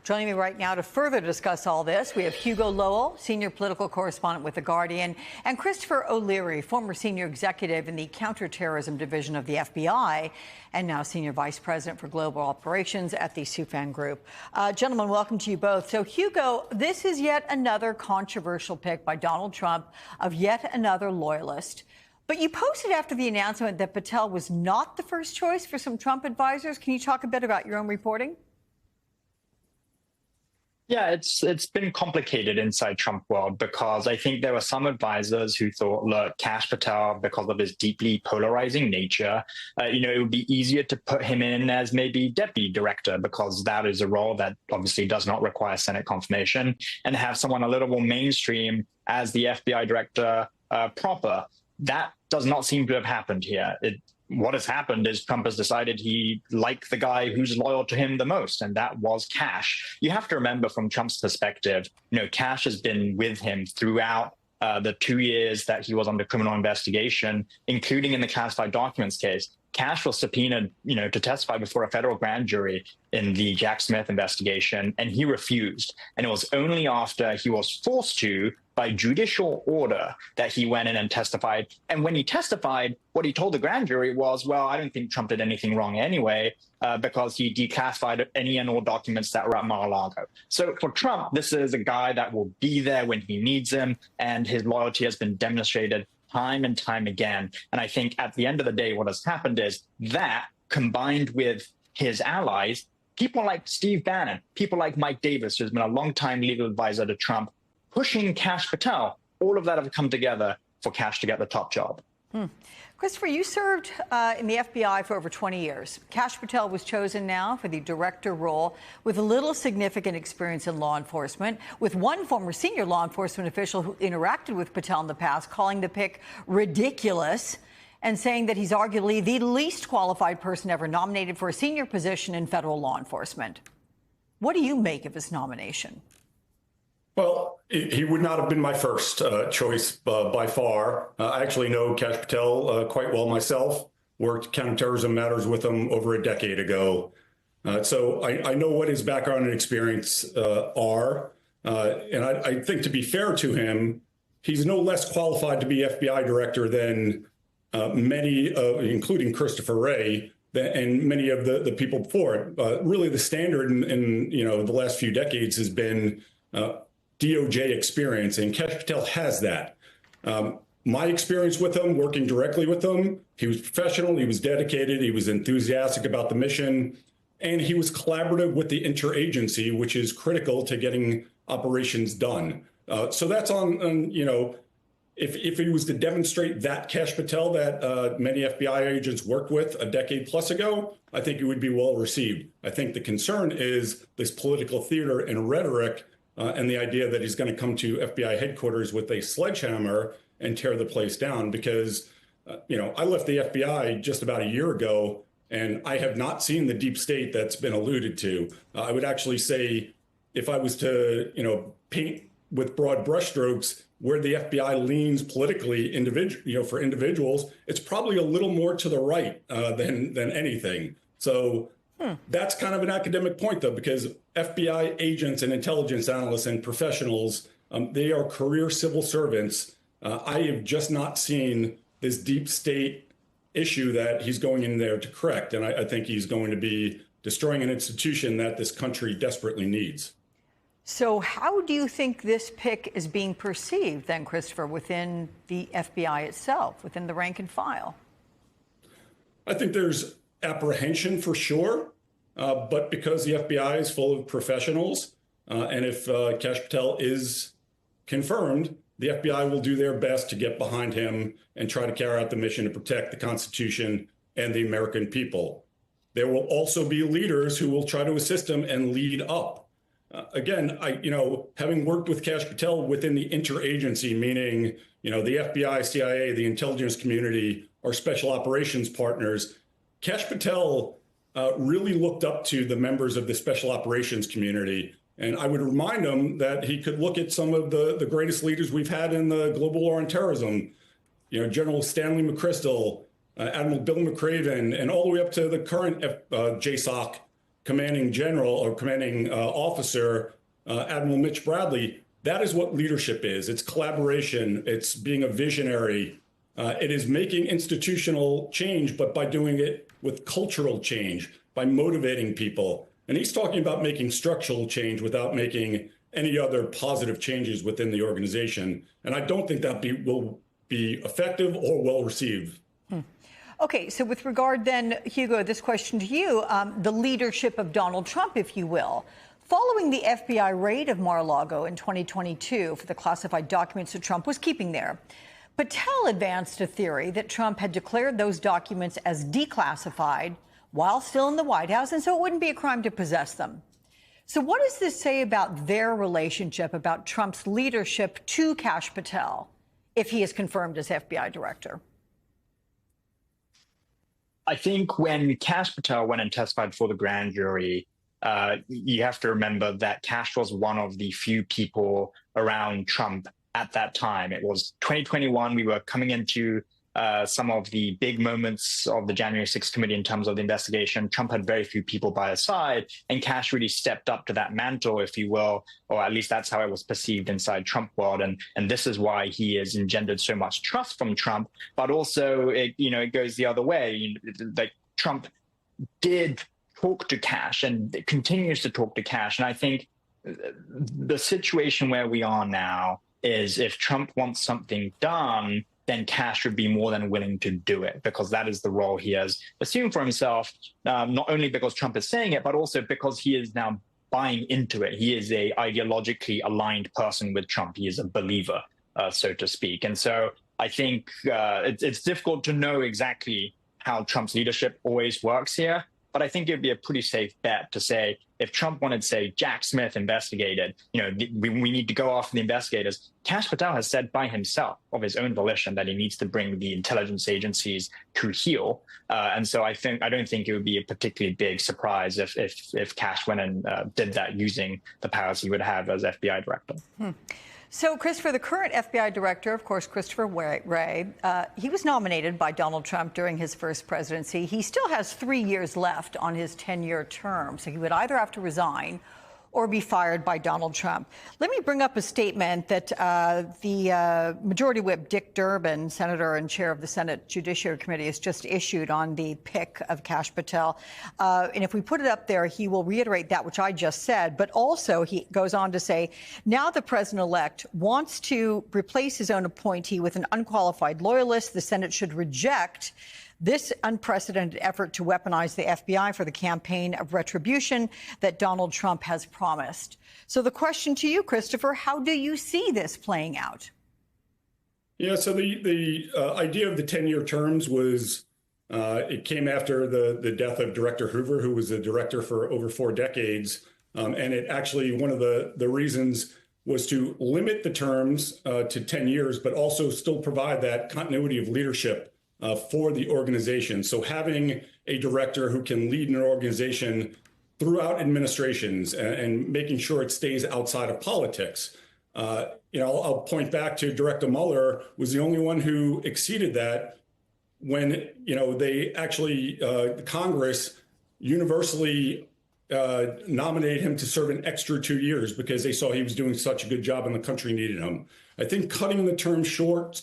Joining me right now to further discuss all this, we have Hugo Lowell, senior political correspondent with The Guardian, and Christopher O'Leary, former senior executive in the counterterrorism division of the FBI, and now senior vice president for global operations at the Soufan Group. Gentlemen, welcome to you both. So, Hugo, this is yet another controversial pick by Donald Trump of yet another loyalist. But you posted after the announcement that Patel was not the first choice for some Trump advisors. Can you talk a bit about your own reporting? Yeah, it's been complicated inside Trump world because I think there were some advisors who thought, look, Kash Patel, because of his deeply polarizing nature, it would be easier to put him in as maybe deputy director because that is a role that obviously does not require Senate confirmation, and have someone a little more mainstream as the FBI director proper. That does not seem to have happened here. What has happened is Trump has decided he liked the guy who's loyal to him the most, and that was Kash. You have to remember from Trump's perspective, Kash has been with him throughout the 2 years that he was under criminal investigation, including in the classified documents case. Kash was subpoenaed, to testify before a federal grand jury in the Jack Smith investigation, and he refused. And it was only after he was forced to, by judicial order, that he went in and testified. And when he testified, what he told the grand jury was, well, I don't think Trump did anything wrong anyway, because he declassified any and all documents that were at Mar-a-Lago. So for Trump, this is a guy that will be there when he needs him, and his loyalty has been demonstrated time and time again. And I think at the end of the day, what has happened is that, combined with his allies, people like Steve Bannon, people like Mike Davis, who's been a longtime legal advisor to Trump, pushing Kash Patel, all of that have come together for Kash to get the top job. Christopher, you served in the FBI for over 20 years. Kash Patel was chosen now for the director role with little significant experience in law enforcement, with one former senior law enforcement official who interacted with Patel in the past calling the pick ridiculous and saying that he's arguably the least qualified person ever nominated for a senior position in federal law enforcement. What do you make of his nomination? Well, he would not have been my first choice by far. I actually know Kash Patel quite well myself, worked counterterrorism matters with him over a decade ago. So I know what his background and experience are. And I think, to be fair to him, he's no less qualified to be FBI director than many, including Christopher Wray, and many of the people before it. Really, the standard in the last few decades has been DOJ experience, and Kash Patel has that. My experience with him, working directly with him, he was professional, he was dedicated, he was enthusiastic about the mission, and he was collaborative with the interagency, which is critical to getting operations done. So that's if he was to demonstrate that Kash Patel that many FBI agents worked with a decade plus ago, I think it would be well received. I think the concern is this political theater and rhetoric and the idea that he's going to come to FBI headquarters with a sledgehammer and tear the place down, because, I left the FBI just about a year ago, and I have not seen the deep state that's been alluded to. I would actually say, if I was to, paint with broad brushstrokes where the FBI leans politically, for individuals, it's probably a little more to the right than anything. So that's kind of an academic point, though, because FBI agents and intelligence analysts and professionals, they are career civil servants. I have just not seen this deep state issue that he's going in there to correct. And I think he's going to be destroying an institution that this country desperately needs. So how do you think this pick is being perceived then, Christopher, within the FBI itself, within the rank and file? I think there's apprehension for sure, but because the FBI is full of professionals, and if Kash Patel is confirmed, the FBI will do their best to get behind him and try to carry out the mission to protect the Constitution and the American people. There will also be leaders who will try to assist him and lead up. Again, having worked with Kash Patel within the interagency, meaning, the FBI, CIA, the intelligence community, our special operations partners, Kash Patel really looked up to the members of the special operations community. And I would remind him that he could look at some of the greatest leaders we've had in the global war on terrorism, General Stanley McChrystal, Admiral Bill McRaven, and all the way up to the current JSOC commanding general or commanding officer, Admiral Mitch Bradley, that is what leadership is. It's collaboration. It's being a visionary. It is making institutional change, but by doing it with cultural change, by motivating people. And he's talking about making structural change without making any other positive changes within the organization. And I don't think that will be effective or well received. Okay, so with regard then, Hugo, this question to you, the leadership of Donald Trump, if you will. Following the FBI raid of Mar-a-Lago in 2022 for the classified documents that Trump was keeping there, Patel advanced a theory that Trump had declared those documents as declassified while still in the White House, and so it wouldn't be a crime to possess them. So what does this say about their relationship, about Trump's leadership to Kash Patel, if he is confirmed as FBI director? I think when Kash Patel went and testified before the grand jury, you have to remember that Kash was one of the few people around Trump at that time. It was 2021. We were coming into some of the big moments of the January 6th committee in terms of the investigation. Trump had very few people by his side, and Kash really stepped up to that mantle, if you will, or at least that's how it was perceived inside Trump world. And this is why he has engendered so much trust from Trump. But also, it goes the other way. Like Trump did talk to Kash and continues to talk to Kash. And I think the situation where we are now is if Trump wants something done, then Kash would be more than willing to do it, because that is the role he has assumed for himself, not only because Trump is saying it, but also because he is now buying into it. He is a ideologically aligned person with Trump. He is a believer, so to speak. And so I think it's difficult to know exactly how Trump's leadership always works here. But I think it'd be a pretty safe bet to say if Trump wanted to say Jack Smith investigated, we need to go after the investigators. Kash Patel has said by himself of his own volition that he needs to bring the intelligence agencies to heel. And so I don't think it would be a particularly big surprise if Kash went and did that using the powers he would have as FBI director. So, Christopher, the current FBI director, of course, Christopher Wray, he was nominated by Donald Trump during his first presidency. He still has 3 years left on his 10-year term, so he would either have to resign or be fired by Donald Trump. Let me bring up a statement that the Majority Whip Dick Durbin, senator and chair of the Senate Judiciary Committee, has just issued on the pick of Kash Patel. And if we put it up there, he will reiterate that which I just said. But also he goes on to say, now the president-elect wants to replace his own appointee with an unqualified loyalist. The Senate should reject this unprecedented effort to weaponize the FBI for the campaign of retribution that Donald Trump has promised. So the question to you, Christopher, how do you see this playing out? Yeah, so the idea of the 10-year terms was, it came after the death of Director Hoover, who was a director for over 4 decades. And it actually, one of the reasons was to limit the terms to 10 years, but also still provide that continuity of leadership for the organization. So having a director who can lead an organization throughout administrations and making sure it stays outside of politics. I'll point back to Director Mueller was the only one who exceeded that when, they actually, Congress universally nominated him to serve an extra 2 years because they saw he was doing such a good job and the country needed him. I think cutting the term short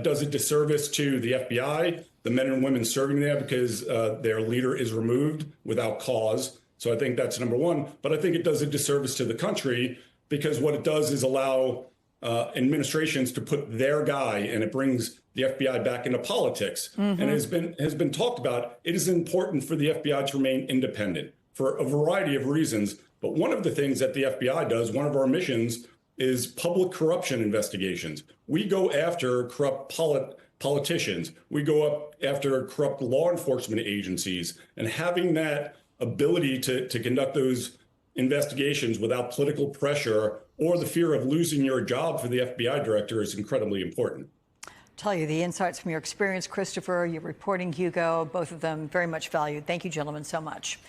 does a disservice to the FBI, the men and women serving there, because their leader is removed without cause. So I think that's number one. But I think it does a disservice to the country because what it does is allow administrations to put their guy, and it brings the FBI back into politics. Mm-hmm. And it has been talked about. It is important for the FBI to remain independent for a variety of reasons. But one of the things that the FBI does, one of our missions, is public corruption investigations. We go after corrupt politicians. We go up after corrupt law enforcement agencies. And having that ability to conduct those investigations without political pressure or the fear of losing your job for the FBI director is incredibly important. I'll tell you, the insights from your experience, Christopher, your reporting, Hugo, both of them very much valued. Thank you, gentlemen, so much.